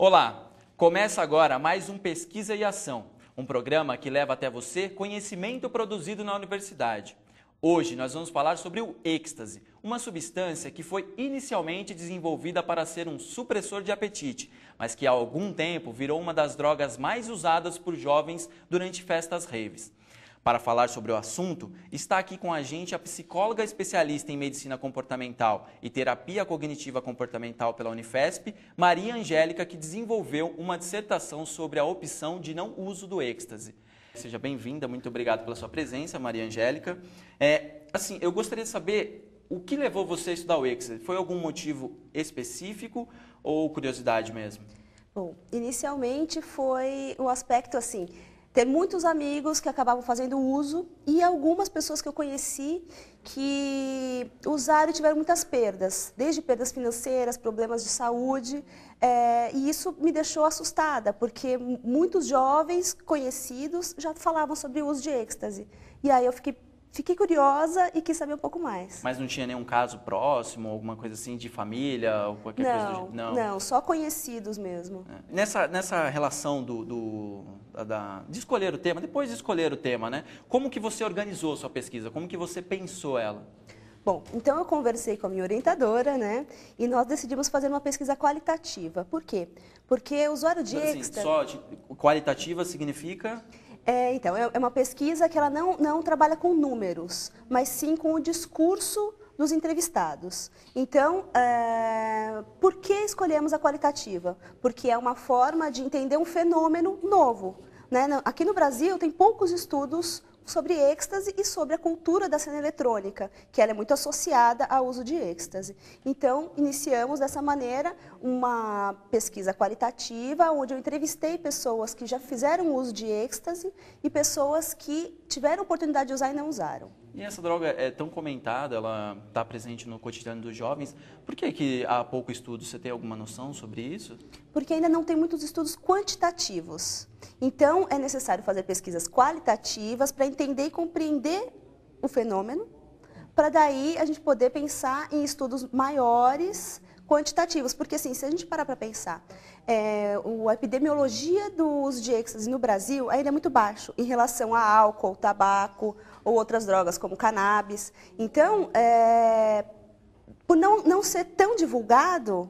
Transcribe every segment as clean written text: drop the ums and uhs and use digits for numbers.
Olá, começa agora mais um Pesquisa e Ação, um programa que leva até você conhecimento produzido na universidade. Hoje nós vamos falar sobre o êxtase, uma substância que foi inicialmente desenvolvida para ser um supressor de apetite, mas que há algum tempo virou uma das drogas mais usadas por jovens durante festas raves. Para falar sobre o assunto, está aqui com a gente a psicóloga especialista em medicina comportamental e terapia cognitiva comportamental pela Unifesp, Maria Angélica, que desenvolveu uma dissertação sobre a opção de não uso do êxtase. Seja bem-vinda, muito obrigado pela sua presença, Maria Angélica. Eu gostaria de saber o que levou você a estudar o êxtase. Foi algum motivo específico ou curiosidade mesmo? Bom, inicialmente foi o aspecto assim, ter muitos amigos que acabavam fazendo uso e algumas pessoas que eu conheci que usaram e tiveram muitas perdas, desde perdas financeiras, problemas de saúde, e isso me deixou assustada, porque muitos jovens conhecidos já falavam sobre o uso de êxtase. E aí eu fiquei curiosa e quis saber um pouco mais. Mas não tinha nenhum caso próximo, alguma coisa assim de família ou qualquer coisa do jeito? Não, só conhecidos mesmo. Nessa relação de escolher o tema, depois de escolher o tema, né? Como que você organizou a sua pesquisa? Como que você pensou ela? Bom, então eu conversei com a minha orientadora, né? E nós decidimos fazer uma pesquisa qualitativa. Por quê? Porque o usuário de êxtase... Qualitativa significa... Então, é uma pesquisa que ela não trabalha com números, mas sim com o discurso dos entrevistados. Então, por que escolhemos a qualitativa? Porque é uma forma de entender um fenômeno novo, né? Aqui no Brasil tem poucos estudos sobre êxtase e sobre a cultura da cena eletrônica, que ela é muito associada ao uso de êxtase. Então, iniciamos dessa maneira uma pesquisa qualitativa, onde eu entrevistei pessoas que já fizeram uso de êxtase e pessoas que tiveram oportunidade de usar e não usaram. E essa droga é tão comentada, ela está presente no cotidiano dos jovens. Por que há pouco estudo? Você tem alguma noção sobre isso? Porque ainda não tem muitos estudos quantitativos. Então, é necessário fazer pesquisas qualitativas para entender e compreender o fenômeno, para daí a gente poder pensar em estudos maiores, quantitativos. Porque, assim, se a gente parar para pensar, a epidemiologia do uso de êxtase no Brasil ainda é muito baixo em relação a álcool, tabaco ou outras drogas, como cannabis. Então, por não ser tão divulgado,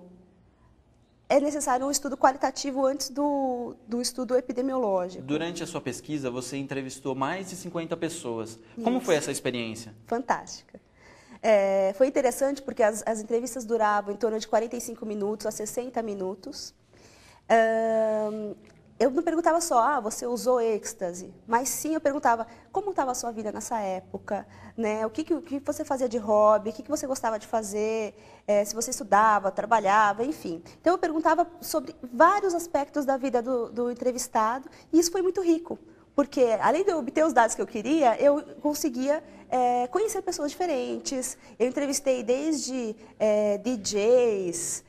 é necessário um estudo qualitativo antes do estudo epidemiológico. Durante a sua pesquisa, você entrevistou mais de 50 pessoas. Como foi essa experiência? Fantástica. Foi interessante porque as entrevistas duravam em torno de 45 minutos a 60 minutos. Eu não perguntava só, você usou êxtase, mas sim eu perguntava como estava a sua vida nessa época, né? O que você fazia de hobby, o que você gostava de fazer, se você estudava, trabalhava, enfim. Então eu perguntava sobre vários aspectos da vida do entrevistado e isso foi muito rico, porque além de eu obter os dados que eu queria, eu conseguia conhecer pessoas diferentes. Eu entrevistei desde DJs,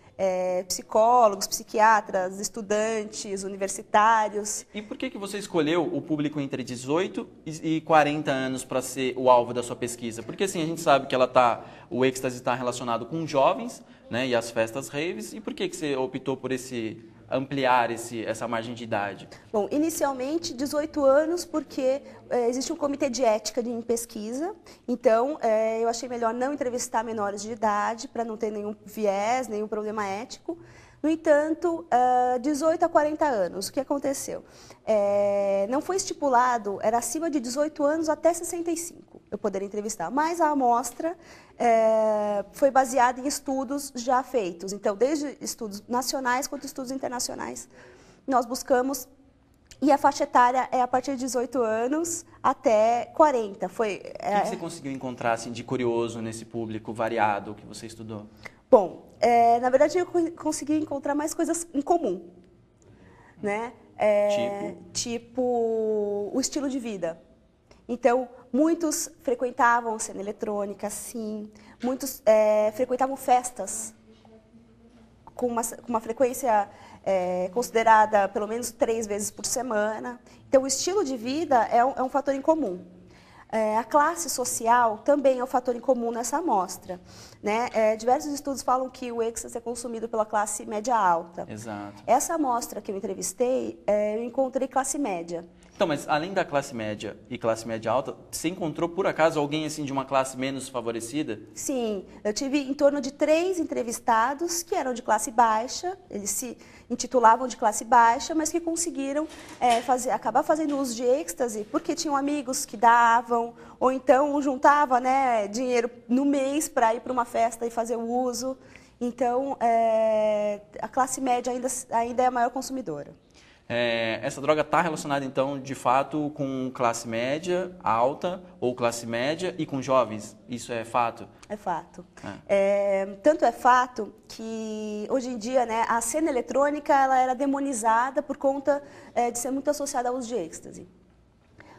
psicólogos, psiquiatras, estudantes, universitários. E por que você escolheu o público entre 18 e 40 anos para ser o alvo da sua pesquisa? Porque assim, a gente sabe que o êxtase está relacionado com jovens, né, e as festas raves. E por que você optou por ampliar essa margem de idade? Bom, inicialmente 18 anos, porque existe um comitê de ética em pesquisa, então eu achei melhor não entrevistar menores de idade, para não ter nenhum viés, nenhum problema ético. No entanto, 18 a 40 anos, o que aconteceu? Não foi estipulado, era acima de 18 anos até 65, eu poderia entrevistar, mas a amostra foi baseada em estudos já feitos. Então, desde estudos nacionais quanto estudos internacionais, nós buscamos, e a faixa etária é a partir de 18 anos até 40. O que você conseguiu encontrar assim, de curioso nesse público variado que você estudou? Bom, na verdade eu consegui encontrar mais coisas em comum, né? Tipo o estilo de vida. Então, muitos frequentavam cena eletrônica, sim. Muitos frequentavam festas com uma frequência considerada pelo menos 3 vezes por semana. Então, o estilo de vida é um fator em comum. A classe social também é um fator em comum nessa amostra, né? Diversos estudos falam que o êxtase é consumido pela classe média alta. Exato. Essa amostra que eu entrevistei, eu encontrei classe média. Então, mas além da classe média e classe média alta, você encontrou por acaso alguém assim de uma classe menos favorecida? Sim, eu tive em torno de 3 entrevistados que eram de classe baixa, eles se intitulavam de classe baixa, mas que conseguiram acabar fazendo uso de êxtase porque tinham amigos que davam, ou então juntava, né, dinheiro no mês para ir para uma festa e fazer o uso. Então, a classe média ainda é a maior consumidora. Essa droga está relacionada, então, de fato, com classe média alta ou classe média e com jovens? Isso é fato? É fato. Tanto é fato que, hoje em dia, né, a cena eletrônica ela era demonizada por conta de ser muito associada ao uso de êxtase.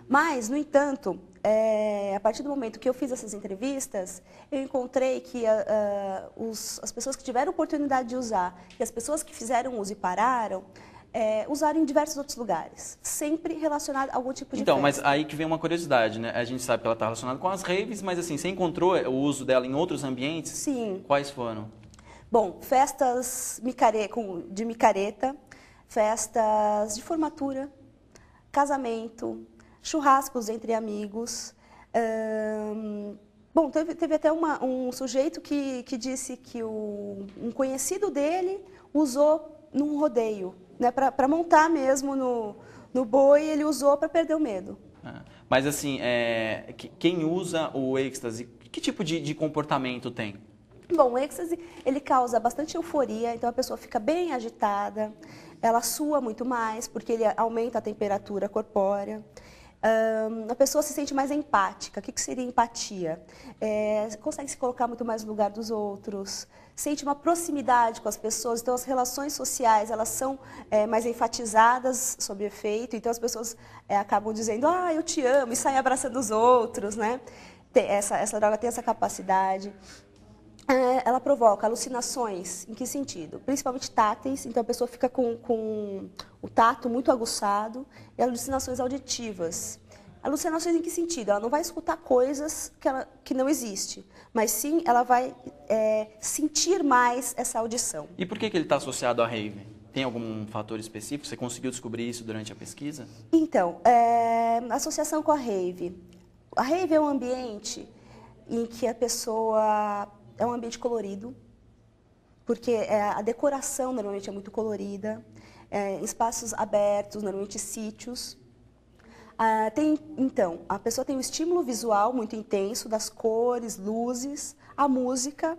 Mas, no entanto, a partir do momento que eu fiz essas entrevistas, eu encontrei que as pessoas que tiveram oportunidade de usar e as pessoas que fizeram uso e pararam, usaram em diversos outros lugares, sempre relacionado a algum tipo de Então, festa. mas aí que vem uma curiosidade, né? A gente sabe que ela está relacionada com as raves, mas assim, você encontrou o uso dela em outros ambientes? Sim. Quais foram? Bom, festas de micareta, festas de formatura, casamento, churrascos entre amigos. Bom, teve até um sujeito que disse que um conhecido dele usou num rodeio, né, para montar mesmo no boi, ele usou para perder o medo. Mas assim, quem usa o êxtase, que tipo de comportamento tem? Bom, o êxtase, ele causa bastante euforia, então a pessoa fica bem agitada, ela sua muito mais, porque ele aumenta a temperatura corpórea. A pessoa se sente mais empática. O que seria empatia? Consegue se colocar muito mais no lugar dos outros, sente uma proximidade com as pessoas, então as relações sociais elas são mais enfatizadas sobre o efeito, então as pessoas acabam dizendo, eu te amo, e saem abraçando os outros, né? Essa droga tem essa capacidade. Ela provoca alucinações, em que sentido? Principalmente táteis, então a pessoa fica com o tato muito aguçado, e alucinações auditivas. Alucinações em que sentido? Ela não vai escutar coisas que não existem, mas sim ela vai sentir mais essa audição. E por que ele está associado à rave? Tem algum fator específico? Você conseguiu descobrir isso durante a pesquisa? Então, associação com a rave. A rave é um ambiente em que a pessoa... É um ambiente colorido, porque a decoração normalmente é muito colorida, espaços abertos, normalmente sítios. Então, a pessoa tem um estímulo visual muito intenso, das cores, luzes, a música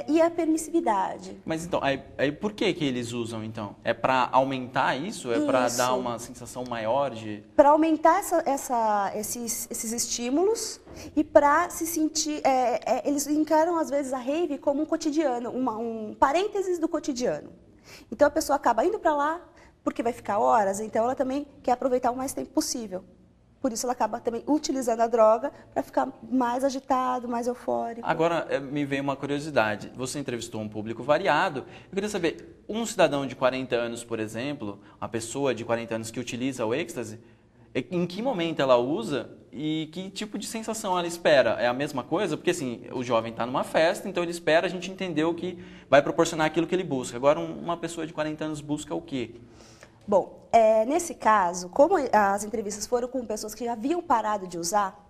e a permissividade. Mas então, aí por que eles usam então? É para aumentar isso? É para dar uma sensação maior de... Para aumentar esses estímulos e para se sentir... eles encaram às vezes a rave como um cotidiano, um parênteses do cotidiano. Então a pessoa acaba indo para lá porque vai ficar horas, então ela também quer aproveitar o mais tempo possível. Por isso ela acaba também utilizando a droga para ficar mais agitado, mais eufórico. Agora, me veio uma curiosidade. Você entrevistou um público variado. Eu queria saber, um cidadão de 40 anos, por exemplo, uma pessoa de 40 anos que utiliza o êxtase, em que momento ela usa e que tipo de sensação ela espera? É a mesma coisa? Porque assim, o jovem está numa festa, então ele espera, a gente entendeu que vai proporcionar aquilo que ele busca. Agora, uma pessoa de 40 anos busca o quê? Bom, nesse caso, como as entrevistas foram com pessoas que já haviam parado de usar,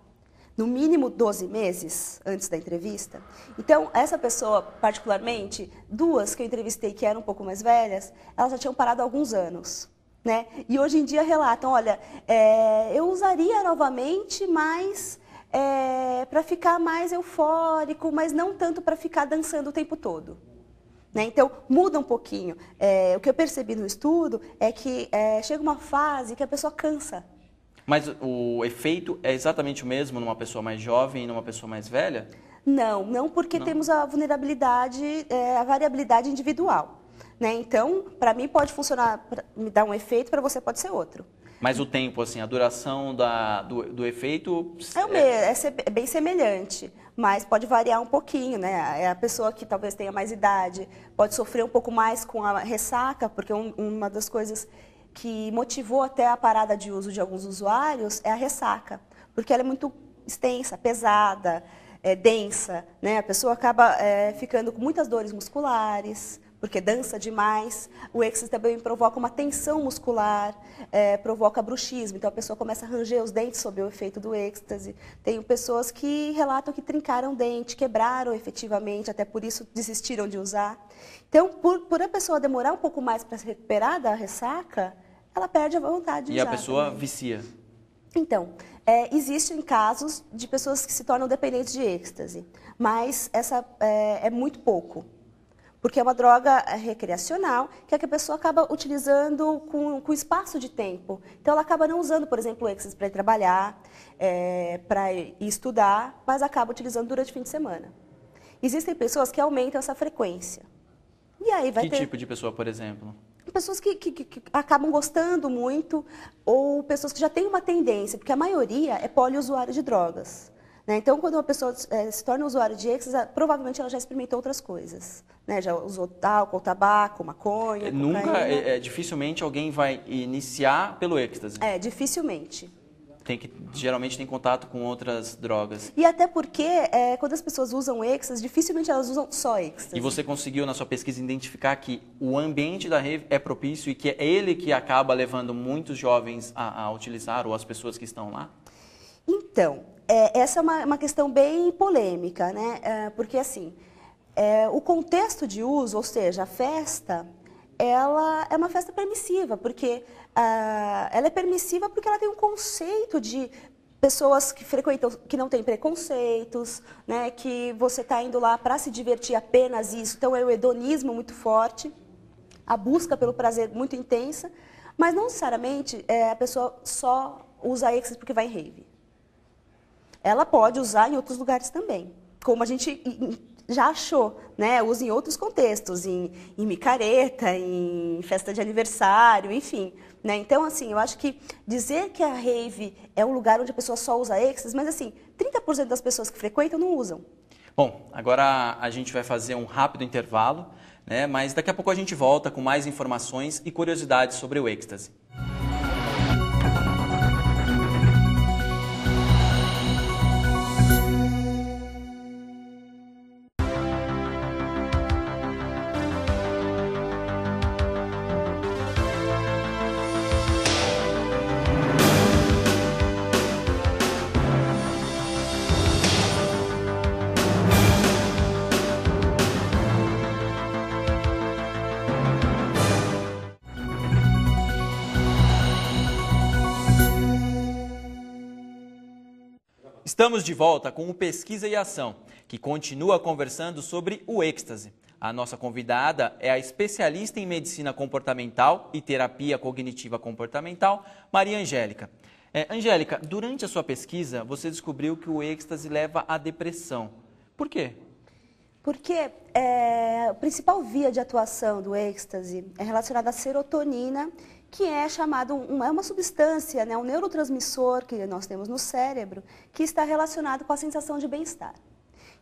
no mínimo 12 meses antes da entrevista, então essa pessoa, particularmente, 2 que eu entrevistei que eram um pouco mais velhas, elas já tinham parado há alguns anos, né? E hoje em dia relatam, olha, eu usaria novamente, mas para ficar mais eufórico, mas não tanto para ficar dançando o tempo todo. Então, muda um pouquinho. O que eu percebi no estudo é que chega uma fase que a pessoa cansa. Mas o efeito é exatamente o mesmo numa pessoa mais jovem e numa pessoa mais velha? Não porque temos a vulnerabilidade, a variabilidade individual. Então, para mim pode funcionar, me dar um efeito, para você pode ser outro. Mas o tempo, assim, a duração do efeito... É bem semelhante, mas pode variar um pouquinho, né? A pessoa que talvez tenha mais idade pode sofrer um pouco mais com a ressaca, porque uma das coisas que motivou até a parada de uso de alguns usuários é a ressaca. porque ela é muito extensa, pesada, densa, né? A pessoa acaba ficando com muitas dores musculares, porque dança demais. O êxtase também provoca uma tensão muscular, provoca bruxismo. Então, a pessoa começa a ranger os dentes sob o efeito do êxtase. Tem pessoas que relatam que trincaram o dente, quebraram efetivamente, até por isso desistiram de usar. Então, por a pessoa demorar um pouco mais para se recuperar da ressaca, ela perde a vontade de usar. E a pessoa também vicia. Então, existem casos de pessoas que se tornam dependentes de êxtase, mas essa é muito pouco. Porque é uma droga recreacional que a pessoa acaba utilizando com espaço de tempo. Então, ela acaba não usando, por exemplo, o êxtase para ir trabalhar, para ir estudar, mas acaba utilizando durante o fim de semana. Existem pessoas que aumentam essa frequência. E aí vai ter Tipo de pessoa, por exemplo? pessoas que acabam gostando muito, ou pessoas que já têm uma tendência, porque a maioria é poliusuário de drogas. Né? Então, quando uma pessoa se torna usuária de êxtase, provavelmente ela já experimentou outras coisas. Né? Já usou álcool, tabaco, maconha, cocaína. Dificilmente alguém vai iniciar pelo êxtase. Dificilmente. Geralmente tem contato com outras drogas. E até porque, quando as pessoas usam êxtase, dificilmente elas usam só êxtase. E você conseguiu, na sua pesquisa, identificar que o ambiente da rave é propício e que é ele que acaba levando muitos jovens a utilizar, ou as pessoas que estão lá? Então, essa é uma questão bem polêmica, né? Porque, assim, o contexto de uso, ou seja, a festa, ela é uma festa permissiva, porque ela é permissiva porque ela tem um conceito de pessoas que frequentam, que não têm preconceitos, né? Que você está indo lá para se divertir apenas isso. Então, é o hedonismo muito forte, a busca pelo prazer muito intensa, mas não necessariamente a pessoa só usa êxtase porque vai em rave. Ela pode usar em outros lugares também, como a gente já achou, né? Usa em outros contextos, em micareta, em festa de aniversário, enfim. Né? Então, assim, eu acho que dizer que a rave é um lugar onde a pessoa só usa êxtase, mas assim, 30% das pessoas que frequentam não usam. Bom, agora a gente vai fazer um rápido intervalo, né? Mas daqui a pouco a gente volta com mais informações e curiosidades sobre o êxtase. Estamos de volta com o Pesquisa e Ação, que continua conversando sobre o êxtase. A nossa convidada é a especialista em medicina comportamental e terapia cognitiva comportamental, Maria Angélica. Angélica, durante a sua pesquisa, você descobriu que o êxtase leva à depressão. Por quê? Porque a principal via de atuação do êxtase é relacionada à serotonina, que é chamado, é uma substância, né, um neurotransmissor que nós temos no cérebro, que está relacionado com a sensação de bem-estar.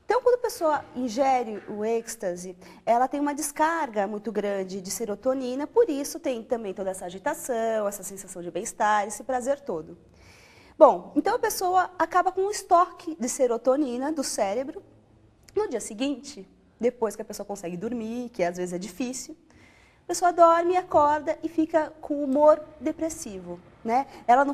Então, quando a pessoa ingere o êxtase, ela tem uma descarga muito grande de serotonina, por isso tem também toda essa agitação, essa sensação de bem-estar, esse prazer todo. Bom, então a pessoa acaba com um estoque de serotonina do cérebro. No dia seguinte, depois que a pessoa consegue dormir, que às vezes é difícil, a pessoa dorme, acorda e fica com humor depressivo, né? Ela não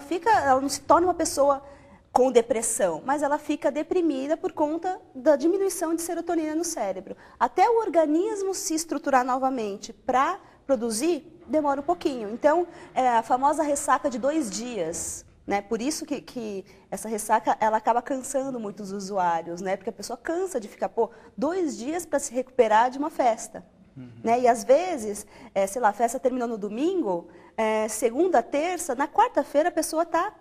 se torna uma pessoa com depressão, mas ela fica deprimida por conta da diminuição de serotonina no cérebro. Até o organismo se estruturar novamente para produzir, demora um pouquinho. Então, a famosa ressaca de 2 dias, né? Por isso que essa ressaca ela acaba cansando muitos usuários, né? Porque a pessoa cansa de ficar 2 dias para se recuperar de uma festa. Né? E às vezes, sei lá, a festa terminou no domingo, segunda, terça, na quarta-feira a pessoa está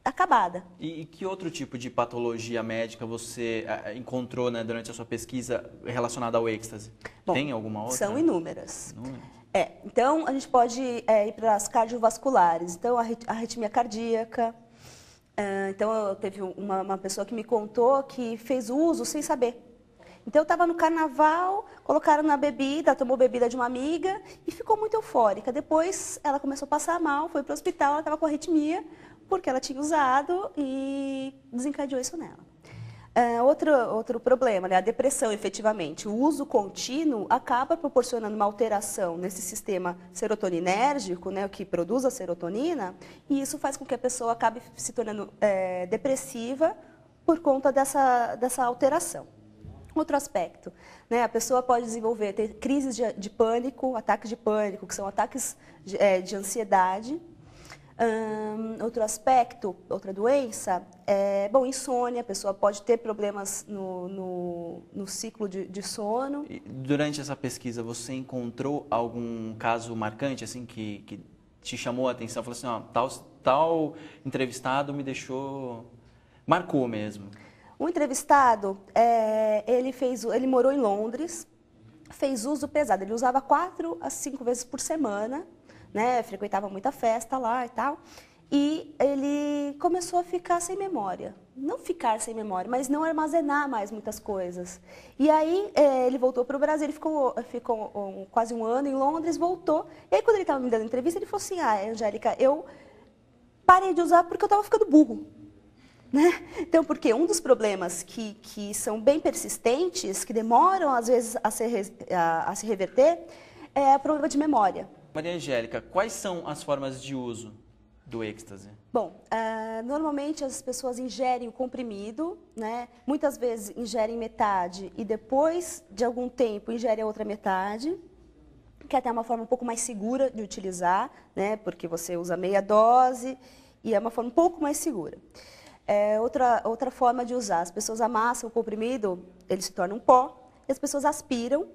acabada. E que outro tipo de patologia médica você encontrou, né, durante a sua pesquisa relacionada ao êxtase? Bom, tem alguma outra? São inúmeras. Então, a gente pode ir para as cardiovasculares. Então, a arritmia cardíaca. Então, teve uma pessoa que me contou que fez uso sem saber. Então, eu estava no carnaval, colocaram na bebida, tomou bebida de uma amiga e ficou muito eufórica. Depois, ela começou a passar mal, foi para o hospital, ela estava com arritmia, porque ela tinha usado e desencadeou isso nela. Outro problema, né, a depressão, efetivamente. O uso contínuo acaba proporcionando uma alteração nesse sistema serotoninérgico, né, o que produz a serotonina, e isso faz com que a pessoa acabe se tornando depressiva por conta dessa alteração. Outro aspecto, né, a pessoa pode ter crises de pânico, ataques de pânico, que são ataques de ansiedade. Outro aspecto, outra doença, insônia. A pessoa pode ter problemas no ciclo de sono. E durante essa pesquisa, você encontrou algum caso marcante, assim, que te chamou a atenção? Falou assim, ó, tal entrevistado me marcou mesmo. O entrevistado, ele morou em Londres, fez uso pesado. Ele usava 4 a 5 vezes por semana, né, frequentava muita festa lá e tal, e ele começou a ficar sem memória. Não ficar sem memória, mas não armazenar mais muitas coisas. E aí ele voltou para o Brasil, ele ficou quase um ano em Londres, voltou. E aí quando ele estava me dando entrevista, ele falou assim, Angélica, eu parei de usar porque eu estava ficando burro. Né? Então, porque um dos problemas que são bem persistentes, que demoram às vezes a se reverter, é o problema de memória. Maria Angélica, quais são as formas de uso do êxtase? Bom, normalmente as pessoas ingerem o comprimido, né? Muitas vezes ingerem metade e depois de algum tempo ingerem a outra metade, que é até uma forma um pouco mais segura de utilizar, né? Porque você usa meia dose e é uma forma um pouco mais segura. Outra forma de usar, as pessoas amassam o comprimido, ele se torna um pó, e as pessoas aspiram,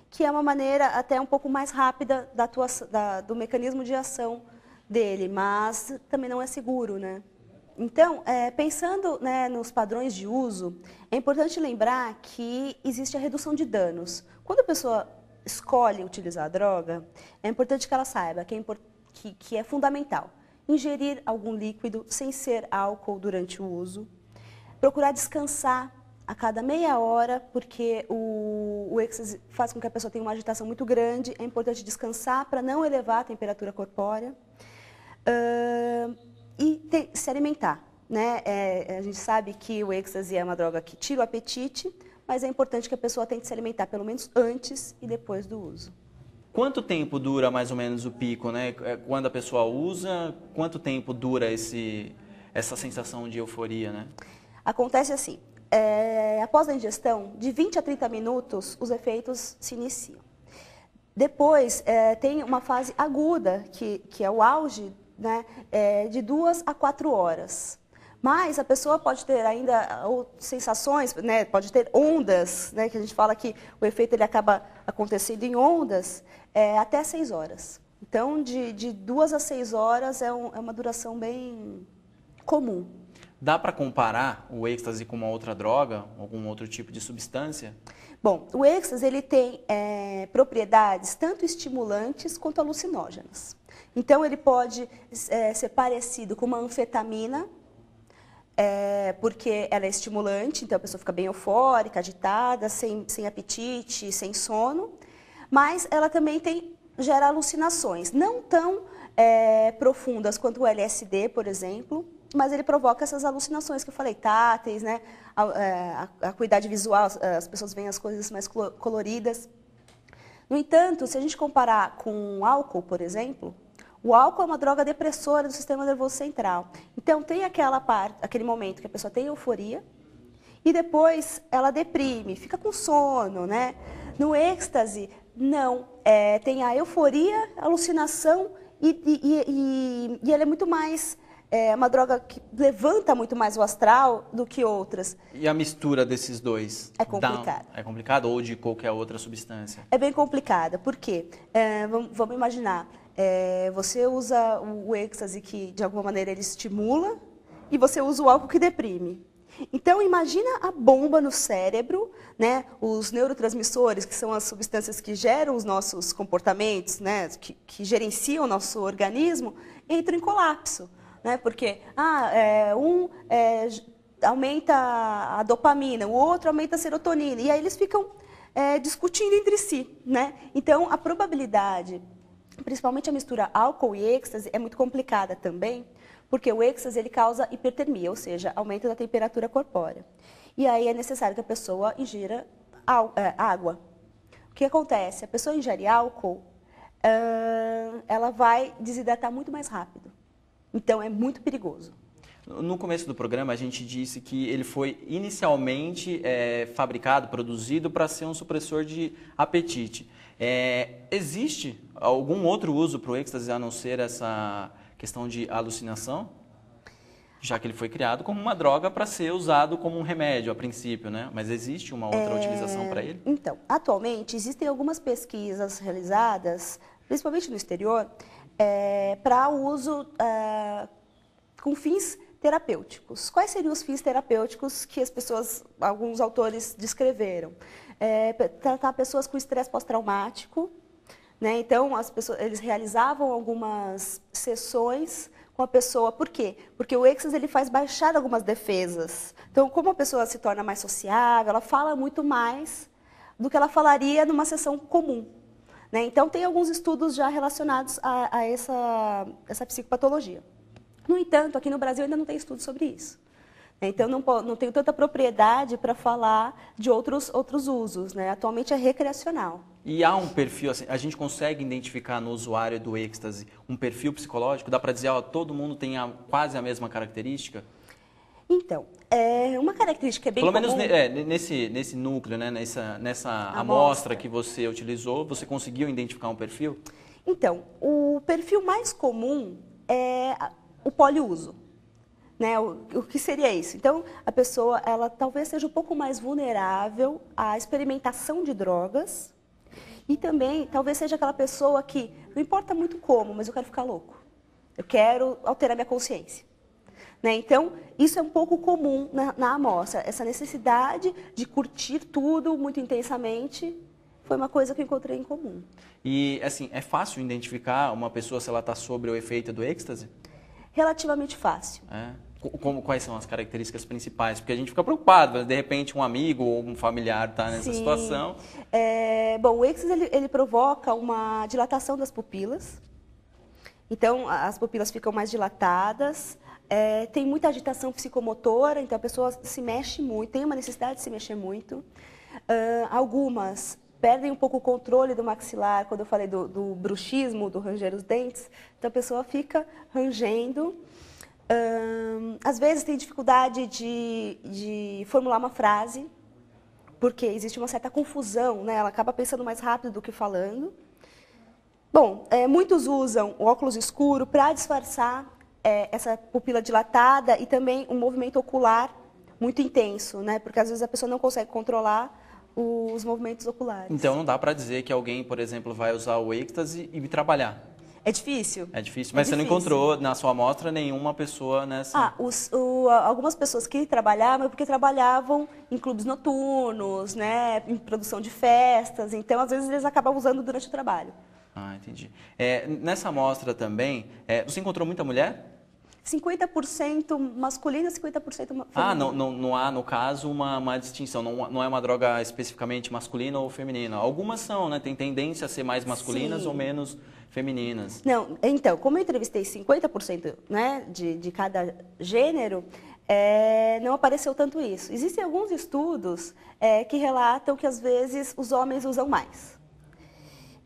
que é uma maneira até um pouco mais rápida do mecanismo de ação dele, mas também não é seguro, né? Então, pensando, né, nos padrões de uso, é importante lembrar que existe a redução de danos. Quando a pessoa escolhe utilizar a droga, é importante que ela saiba que é fundamental ingerir algum líquido sem ser álcool durante o uso, procurar descansar a cada meia hora, porque o êxtase faz com que a pessoa tenha uma agitação muito grande, é importante descansar para não elevar a temperatura corpórea e se alimentar. Né? A gente sabe que o êxtase é uma droga que tira o apetite, mas é importante que a pessoa tente se alimentar pelo menos antes e depois do uso. Quanto tempo dura mais ou menos o pico, né? Quando a pessoa usa, quanto tempo dura essa sensação de euforia, né? Acontece assim, após a ingestão, de 20 a 30 minutos, os efeitos se iniciam. Depois, tem uma fase aguda, que é o auge, né, de 2 a 4 horas. Mas a pessoa pode ter ainda sensações, né, pode ter ondas, né, que a gente fala que o efeito ele acaba acontecendo em ondas, até 6 horas. Então, de 2 a 6 horas é uma duração bem comum. Dá para comparar o êxtase com uma outra droga, algum outro tipo de substância? Bom, o êxtase ele tem propriedades tanto estimulantes quanto alucinógenas. Então, ele pode ser parecido com uma anfetamina, porque ela é estimulante, então a pessoa fica bem eufórica, agitada, sem apetite, sem sono, mas ela também gera alucinações, não tão profundas quanto o LSD, por exemplo, mas ele provoca essas alucinações que eu falei, táteis, né? A acuidade visual, as pessoas veem as coisas mais coloridas. No entanto, se a gente comparar com o álcool, por exemplo, o álcool é uma droga depressora do sistema nervoso central. Então, tem aquele momento que a pessoa tem euforia e depois ela deprime, fica com sono, né? No êxtase, não. Tem a euforia, a alucinação e ela é muito mais... É uma droga que levanta muito mais o astral do que outras. E a mistura desses dois? É complicada. É complicado ou de qualquer outra substância? É bem complicada, porque vamos imaginar, você usa o êxtase que de alguma maneira ele estimula e você usa o álcool que deprime. Então imagina a bomba no cérebro, né? Os neurotransmissores, que são as substâncias que geram os nossos comportamentos, né? que gerenciam o nosso organismo, entram em colapso. Né? Porque aumenta a dopamina, o outro aumenta a serotonina, e aí eles ficam discutindo entre si. Né? Então, a probabilidade, principalmente a mistura álcool e êxtase, é muito complicada também, Porque o êxtase ele causa hipertermia, ou seja, aumento da temperatura corpórea. E aí é necessário que a pessoa ingira água. O que acontece? A pessoa ingere álcool, ela vai desidratar muito mais rápido. Então, é muito perigoso. No começo do programa, a gente disse que ele foi inicialmente fabricado, produzido para ser um supressor de apetite. Existe algum outro uso para o êxtase a não ser essa questão de alucinação? Já que ele foi criado como uma droga para ser usado como um remédio a princípio, né? Mas existe uma outra utilização para ele? Então, atualmente existem algumas pesquisas realizadas, principalmente no exterior, para uso com fins terapêuticos. Quais seriam os fins terapêuticos que alguns autores descreveram? Tratar pessoas com estresse pós-traumático, né? Então, eles realizavam algumas sessões com a pessoa. Por quê? Porque o êxtase ele faz baixar algumas defesas. Então, como a pessoa se torna mais sociável, ela fala muito mais do que ela falaria numa sessão comum, né? Então, tem alguns estudos já relacionados a essa psicopatologia. No entanto, aqui no Brasil ainda não tem estudo sobre isso. Então, não tenho tanta propriedade para falar de outros usos, né? Atualmente é recreacional. E há um perfil, assim, a gente consegue identificar no usuário do êxtase um perfil psicológico? Dá para dizer, ó, todo mundo tem quase a mesma característica? Então, uma característica bem comum... Pelo menos nesse núcleo, né, nessa amostra que você utilizou, você conseguiu identificar um perfil? Então, o perfil mais comum é o poliuso. Né? O que seria isso? Então, a pessoa ela talvez seja um pouco mais vulnerável à experimentação de drogas e também talvez seja aquela pessoa que não importa muito como, mas eu quero ficar louco. Eu quero alterar minha consciência. Né? Então, isso é um pouco comum na amostra. Essa necessidade de curtir tudo muito intensamente foi uma coisa que eu encontrei em comum. E, assim, é fácil identificar uma pessoa se ela está sob o efeito do êxtase? Relativamente fácil. Quais são as características principais? Porque a gente fica preocupado, de repente um amigo ou um familiar está nessa situação. Bom, o êxtase ele provoca uma dilatação das pupilas. Então, as pupilas ficam mais dilatadas. Tem muita agitação psicomotora, então a pessoa se mexe muito, tem uma necessidade de se mexer muito. Algumas perdem um pouco o controle do maxilar, quando eu falei do bruxismo, do ranger os dentes. Então, a pessoa fica rangendo. Às vezes tem dificuldade de formular uma frase, porque existe uma certa confusão, né? Ela acaba pensando mais rápido do que falando. Bom, muitos usam o óculos escuro para disfarçar essa pupila dilatada e também um movimento ocular muito intenso, né? Porque às vezes a pessoa não consegue controlar os movimentos oculares. Então não dá para dizer que alguém, por exemplo, vai usar o êxtase e trabalhar. É difícil. É difícil, mas você não encontrou na sua amostra nenhuma pessoa nessa... Algumas pessoas que trabalhavam, porque trabalhavam em clubes noturnos, né, em produção de festas, então às vezes eles acabam usando durante o trabalho. Ah, entendi. Nessa amostra também, você encontrou muita mulher? 50% masculina, 50% feminina. Não há, no caso, uma distinção. Não é uma droga especificamente masculina ou feminina. Algumas são, né? Tem tendência a ser mais masculinas ou menos femininas. Não, então, como eu entrevistei 50%, né, de cada gênero, não apareceu tanto isso. Existem alguns estudos que relatam que, às vezes, os homens usam mais.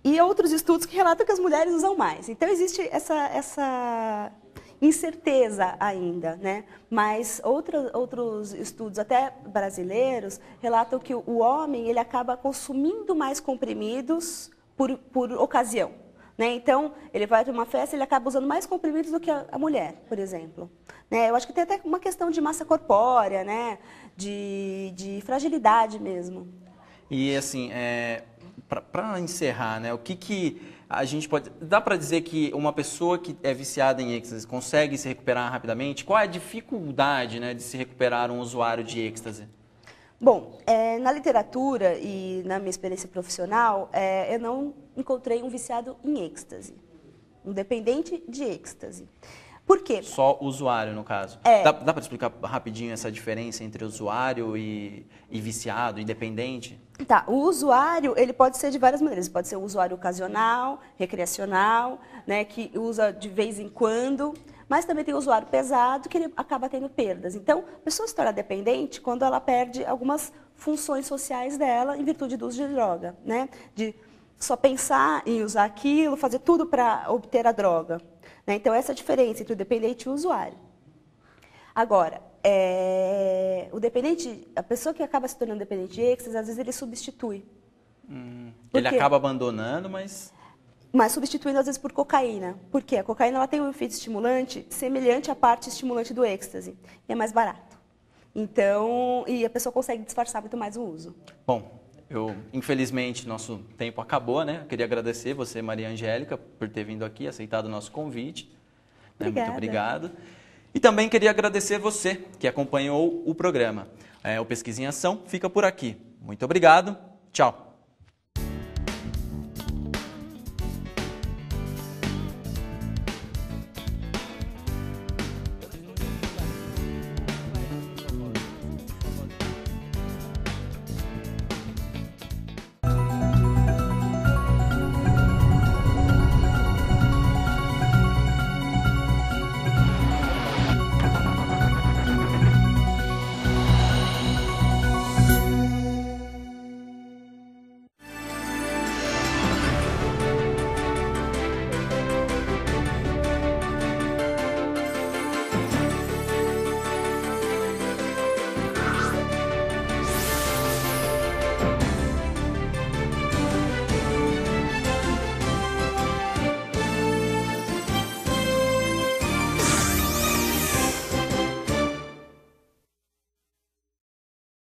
E outros estudos que relatam que as mulheres usam mais. Então, existe essa incerteza ainda, né? Mas outros estudos, até brasileiros, relatam que o homem ele acaba consumindo mais comprimidos por ocasião. Né? Então, ele vai para uma festa e ele acaba usando mais comprimidos do que a mulher, por exemplo. Né? Eu acho que tem até uma questão de massa corpórea, né? de fragilidade mesmo. E, assim, para encerrar, né? O que a gente pode... Dá para dizer que uma pessoa que é viciada em êxtase consegue se recuperar rapidamente? Qual é a dificuldade, né, de se recuperar um usuário de êxtase? Bom, na literatura e na minha experiência profissional, eu não encontrei um viciado em êxtase, um dependente de êxtase. Por quê? Só usuário, no caso. Dá para explicar rapidinho essa diferença entre usuário e viciado, e dependente? Tá, o usuário, ele pode ser de várias maneiras. Pode ser um usuário ocasional, recreacional, né, que usa de vez em quando. Mas também tem o usuário pesado, que ele acaba tendo perdas. Então, a pessoa se torna dependente quando ela perde algumas funções sociais dela em virtude do uso de droga, né? De só pensar em usar aquilo, fazer tudo para obter a droga, né? Então, essa é a diferença entre o dependente e o usuário. Agora, o dependente, a pessoa que acaba se tornando dependente de êxtase, às vezes ele substitui. Ele acaba abandonando, mas substituindo às vezes por cocaína. Por quê? A cocaína ela tem um efeito estimulante semelhante à parte estimulante do êxtase. E é mais barato. Então, e a pessoa consegue disfarçar muito mais o uso. Bom, infelizmente, nosso tempo acabou, né? Eu queria agradecer você, Maria Angélica, por ter vindo aqui, aceitado o nosso convite. Obrigada. Muito obrigado. E também queria agradecer você que acompanhou o programa. O Pesquisa em Ação fica por aqui. Muito obrigado. Tchau.